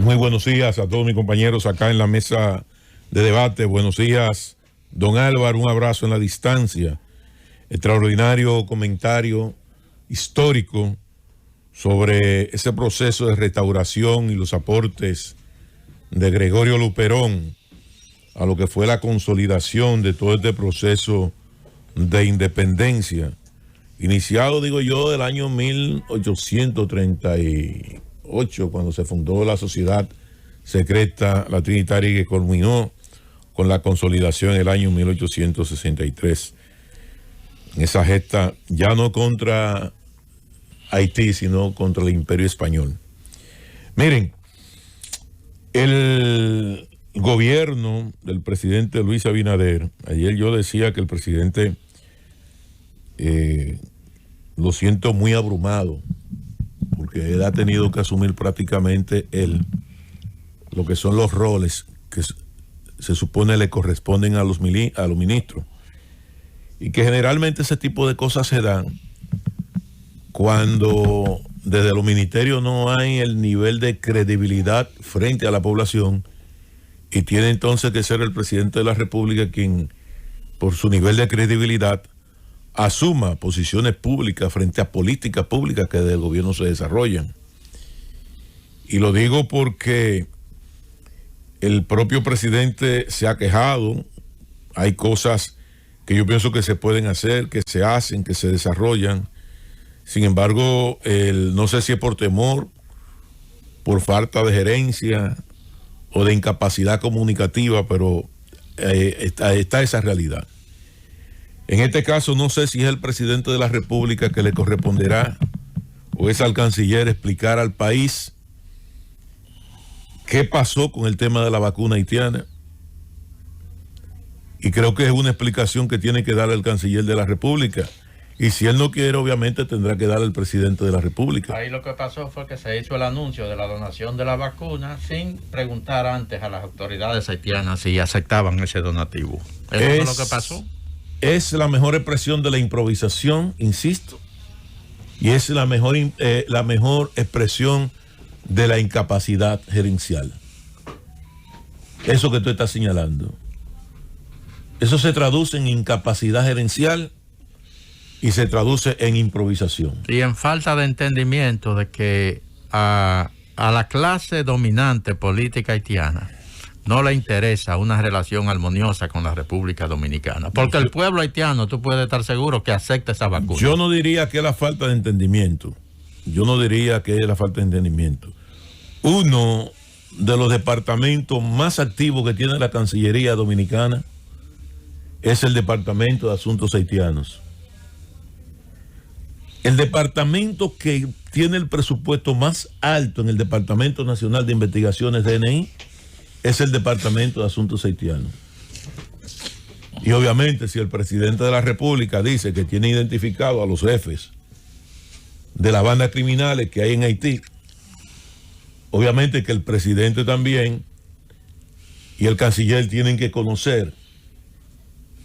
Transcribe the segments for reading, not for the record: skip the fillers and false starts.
Muy buenos días a todos mis compañeros acá en la mesa de debate. Buenos días, don Álvaro, un abrazo en la distancia. Extraordinario comentario histórico sobre ese proceso de restauración y los aportes de Gregorio Luperón a lo que fue la consolidación de todo este proceso de independencia, iniciado, digo yo, del año 1838, cuando se fundó la sociedad secreta, la Trinitaria, que culminó con la consolidación en el año 1863. En esa gesta, ya no contra Haití, sino contra el Imperio Español. Miren, el gobierno del presidente Luis Abinader, ayer yo decía que el presidente lo siento muy abrumado, porque él ha tenido que asumir prácticamente lo que son los roles que se supone le corresponden a los ministros, y que generalmente ese tipo de cosas se dan cuando desde los ministerios no hay el nivel de credibilidad frente a la población, y tiene entonces que ser el presidente de la República quien, por su nivel de credibilidad, asuma posiciones públicas frente a políticas públicas que desde el gobierno se desarrollan. Y lo digo porque el propio presidente se ha quejado. Hay cosas que yo pienso que se pueden hacer, que se hacen, que se desarrollan. Sin embargo, no sé si es por temor, por falta de gerencia o de incapacidad comunicativa, pero está esa realidad. En este caso, no sé si es el presidente de la República que le corresponderá o es al canciller explicar al país qué pasó con el tema de la vacuna haitiana. Y creo que es una explicación que tiene que dar el canciller de la República. Y si él no quiere, obviamente tendrá que dar el presidente de la República. Ahí lo que pasó fue que se hizo el anuncio de la donación de la vacuna sin preguntar antes a las autoridades haitianas si aceptaban ese donativo. Eso es lo que pasó. Es la mejor expresión de la improvisación, insisto, y es la mejor expresión de la incapacidad gerencial. Eso que tú estás señalando. Eso se traduce en incapacidad gerencial y se traduce en improvisación. Y en falta de entendimiento de que a la clase dominante política haitiana no le interesa una relación armoniosa con la República Dominicana. Porque el pueblo haitiano, tú puedes estar seguro que acepta esa vacuna. Yo no diría que es la falta de entendimiento. Uno de los departamentos más activos que tiene la Cancillería Dominicana es el Departamento de Asuntos Haitianos. El departamento que tiene el presupuesto más alto en el Departamento Nacional de Investigaciones, DNI, es el Departamento de Asuntos Haitianos. Y obviamente, si el presidente de la República dice que tiene identificado a los jefes de las bandas criminales que hay en Haití, obviamente que el presidente también y el canciller tienen que conocer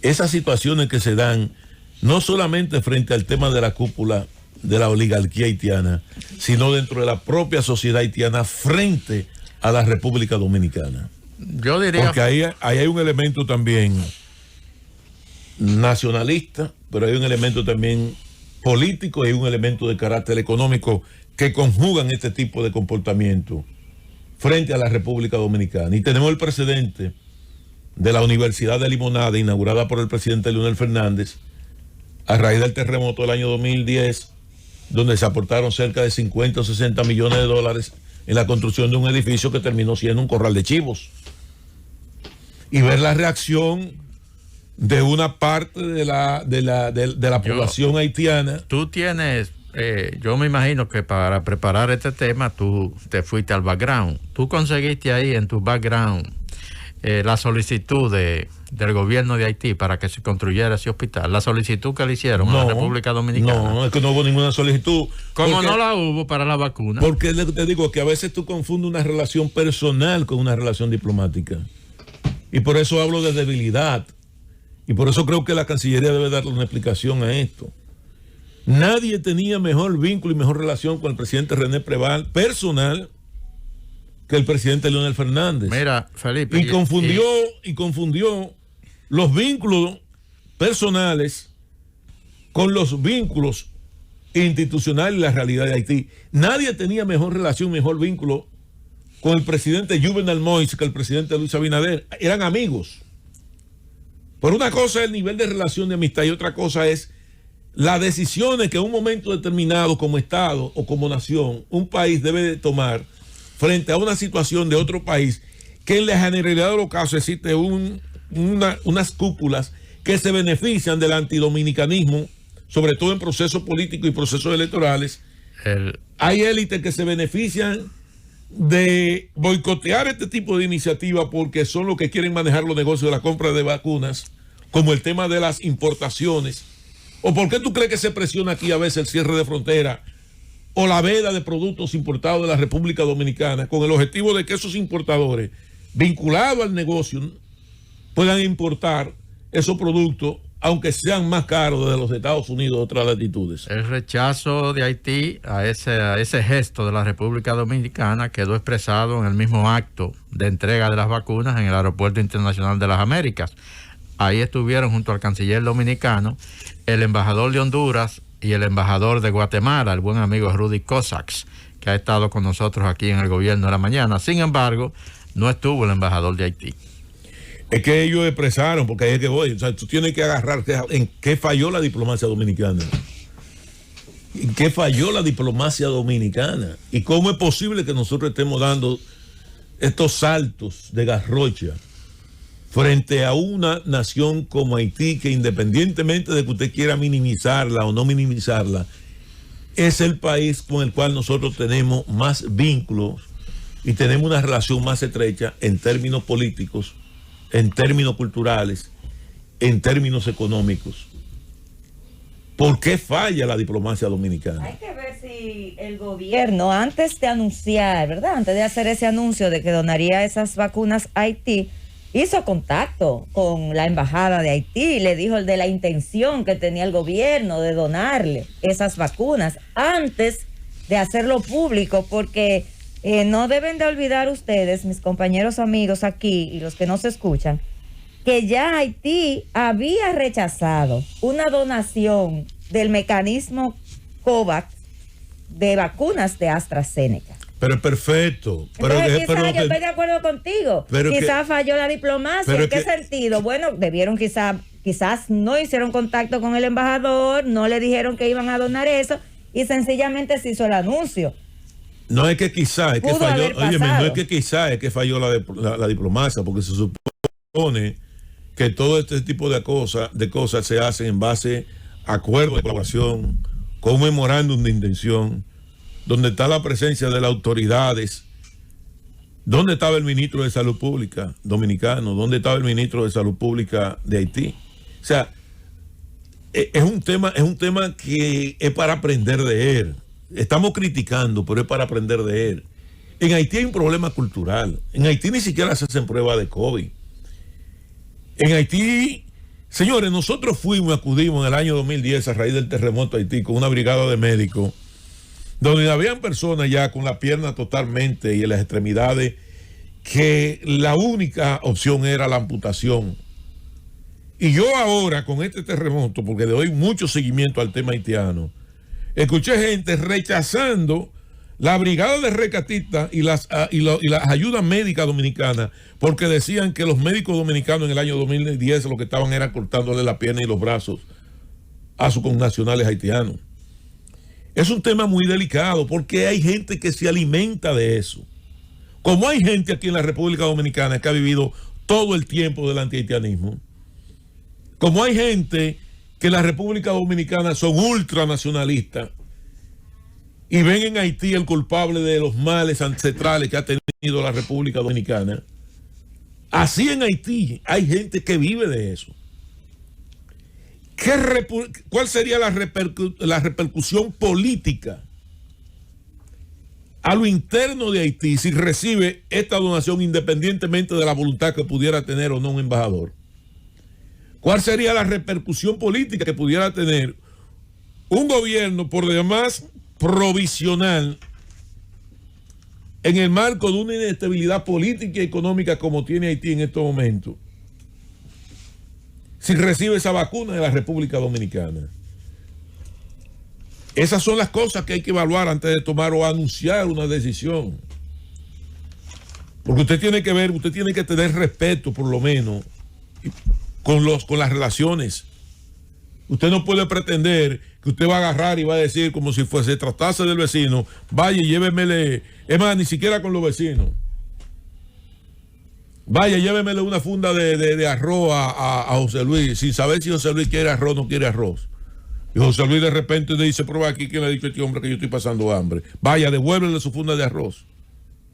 esas situaciones que se dan no solamente frente al tema de la cúpula de la oligarquía haitiana, sino dentro de la propia sociedad haitiana frente a la República Dominicana. Yo diría... Porque ahí hay un elemento también nacionalista, pero hay un elemento también político y hay un elemento de carácter económico que conjugan este tipo de comportamiento frente a la República Dominicana. Y tenemos el precedente de la Universidad de Limonada, inaugurada por el presidente Leonel Fernández, a raíz del terremoto del año 2010, donde se aportaron cerca de 50 o 60 millones de dólares en la construcción de un edificio que terminó siendo un corral de chivos. Y ver la reacción de una parte de la población haitiana. Tú tienes, yo me imagino que para preparar este tema tú te fuiste al background. Tú conseguiste ahí en tu background la solicitud del gobierno de Haití para que se construyera ese hospital, la solicitud que le hicieron a la República Dominicana. No, es que no hubo ninguna solicitud. ¿Cómo no la hubo para la vacuna? Porque te digo que a veces tú confundes una relación personal con una relación diplomática. Y por eso hablo de debilidad. Y por eso creo que la Cancillería debe darle una explicación a esto. Nadie tenía mejor vínculo y mejor relación con el presidente René Preval, personal, que el presidente Leonel Fernández. Mira, Felipe. Y confundió los vínculos personales con los vínculos institucionales y la realidad de Haití. Nadie tenía mejor relación, mejor vínculo con el presidente Juvenal Moïse que el presidente Luis Abinader. Eran amigos. Pero una cosa es el nivel de relación de amistad y otra cosa es las decisiones que en un momento determinado como Estado o como nación un país debe de tomar frente a una situación de otro país que en la generalidad de los casos existe unas cúpulas que se benefician del antidominicanismo, sobre todo en procesos políticos y procesos electorales. Hay élites que se benefician de boicotear este tipo de iniciativas porque son los que quieren manejar los negocios de la compra de vacunas, como el tema de las importaciones. ¿O por qué tú crees que se presiona aquí a veces el cierre de frontera o la veda de productos importados de la República Dominicana con el objetivo de que esos importadores vinculados al negocio puedan importar esos productos aunque sean más caros de los Estados Unidos o otras latitudes? El rechazo de Haití a ese gesto de la República Dominicana quedó expresado en el mismo acto de entrega de las vacunas en el Aeropuerto Internacional de las Américas. Ahí estuvieron junto al canciller dominicano, el embajador de Honduras y el embajador de Guatemala, el buen amigo Rudy Cossacks, que ha estado con nosotros aquí en el gobierno de la mañana. Sin embargo, no estuvo el embajador de Haití. Es que ellos expresaron, porque ahí es que voy, o sea, tú tienes que agarrar en qué falló la diplomacia dominicana. ¿En qué falló la diplomacia dominicana? ¿Y cómo es posible que nosotros estemos dando estos saltos de garrocha frente a una nación como Haití, que independientemente de que usted quiera minimizarla o no minimizarla, es el país con el cual nosotros tenemos más vínculos y tenemos una relación más estrecha en términos políticos, en términos culturales, en términos económicos? ¿Por qué falla la diplomacia dominicana? Hay que ver si el gobierno, antes de anunciar, ¿verdad? Antes de hacer ese anuncio de que donaría esas vacunas a Haití, hizo contacto con la embajada de Haití, le dijo de la intención que tenía el gobierno de donarle esas vacunas antes de hacerlo público, porque no deben de olvidar ustedes, mis compañeros amigos aquí y los que nos escuchan, que ya Haití había rechazado una donación del mecanismo COVAX de vacunas de AstraZeneca. Pero es perfecto. Pero Entonces, yo estoy de acuerdo contigo. Quizás falló la diplomacia. ¿En qué sentido? Bueno, debieron quizás no hicieron contacto con el embajador, no le dijeron que iban a donar eso y sencillamente se hizo el anuncio. No es que quizás, es que falló. Oye, no es que quizás, es que falló la diplomacia, porque se supone que todo este tipo de cosas se hacen en base a acuerdos de colaboración, con un memorándum de intención, donde está la presencia de las autoridades. ¿Dónde estaba el ministro de Salud Pública dominicano? ¿Dónde estaba el ministro de Salud Pública de Haití? O sea, es un tema que es para aprender de él. Estamos criticando, pero es para aprender de él. En Haití hay un problema cultural. En Haití ni siquiera se hacen pruebas de COVID. En Haití, señores, nosotros acudimos en el año 2010 a raíz del terremoto de Haití con una brigada de médicos, donde habían personas ya con la pierna totalmente y en las extremidades, que la única opción era la amputación. Y yo ahora, con este terremoto, porque le doy mucho seguimiento al tema haitiano, escuché gente rechazando la brigada de rescatistas y las ayudas médicas dominicanas, porque decían que los médicos dominicanos en el año 2010 lo que estaban era cortándole la pierna y los brazos a sus connacionales haitianos. Es un tema muy delicado porque hay gente que se alimenta de eso. Como hay gente aquí en la República Dominicana que ha vivido todo el tiempo del antihaitianismo, como hay gente que en la República Dominicana son ultranacionalistas y ven en Haití el culpable de los males ancestrales que ha tenido la República Dominicana, así en Haití hay gente que vive de eso. ¿Cuál sería la repercusión política a lo interno de Haití si recibe esta donación independientemente de la voluntad que pudiera tener o no un embajador? ¿Cuál sería la repercusión política que pudiera tener un gobierno por demás provisional en el marco de una inestabilidad política y económica como tiene Haití en estos momentos, si recibe esa vacuna de la República Dominicana? Esas son las cosas que hay que evaluar antes de tomar o anunciar una decisión. Porque usted tiene que ver, usted tiene que tener respeto, por lo menos, con las relaciones. Usted no puede pretender que usted va a agarrar y va a decir como si fuese tratase del vecino, vaya y llévemele, es más, ni siquiera con los vecinos. Vaya, llévemele una funda de arroz a José Luis, sin saber si José Luis quiere arroz o no quiere arroz. Y José Luis de repente le dice, prueba aquí, ¿quién le ha dicho a este hombre que yo estoy pasando hambre? Vaya, devuélvele su funda de arroz.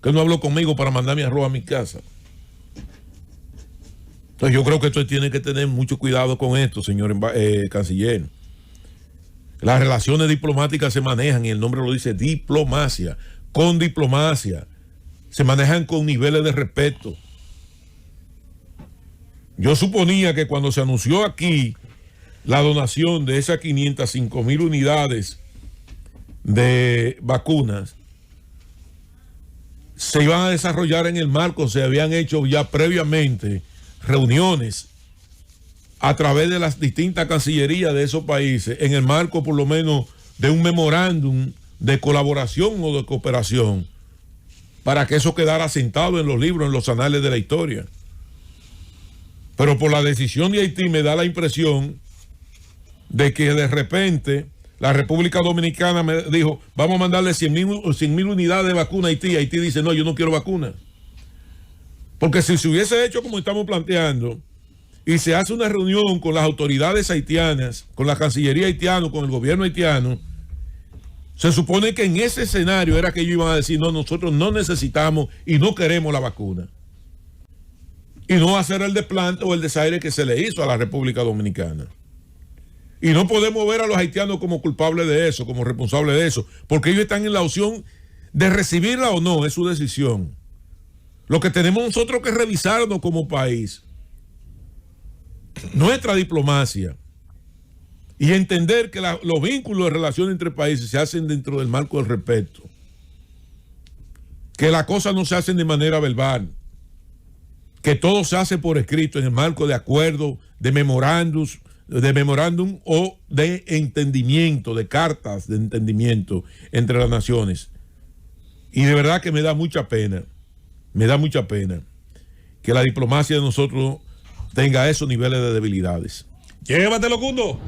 Que no habló conmigo para mandarme arroz a mi casa. Entonces yo creo que usted tiene que tener mucho cuidado con esto, señor canciller. Las relaciones diplomáticas se manejan, y el nombre lo dice, diplomacia, con diplomacia. Se manejan con niveles de respeto. Yo suponía que cuando se anunció aquí la donación de esas 505,000 unidades de vacunas, se iban a desarrollar en el marco, se habían hecho ya previamente reuniones a través de las distintas cancillerías de esos países, en el marco por lo menos de un memorándum de colaboración o de cooperación, para que eso quedara sentado en los libros, en los anales de la historia. Pero por la decisión de Haití me da la impresión de que de repente la República Dominicana me dijo, vamos a mandarle 100,000 unidades de vacuna a Haití. Haití dice, no, yo no quiero vacuna. Porque si se hubiese hecho como estamos planteando, y se hace una reunión con las autoridades haitianas, con la Cancillería haitiana, con el gobierno haitiano, se supone que en ese escenario era que ellos iban a decir, no, nosotros no necesitamos y no queremos la vacuna. Y no hacer el desplante o el desaire que se le hizo a la República Dominicana. Y no podemos ver a los haitianos como culpables de eso, como responsables de eso, porque ellos están en la opción de recibirla o no, es su decisión. Lo que tenemos nosotros que revisarnos como país, nuestra diplomacia, y entender que los vínculos de relación entre países se hacen dentro del marco del respeto, que las cosas no se hacen de manera verbal, que todo se hace por escrito en el marco de acuerdos, de memorándum o de entendimiento, de cartas de entendimiento entre las naciones. Y de verdad que me da mucha pena que la diplomacia de nosotros tenga esos niveles de debilidades. Llévatelo, Cundo.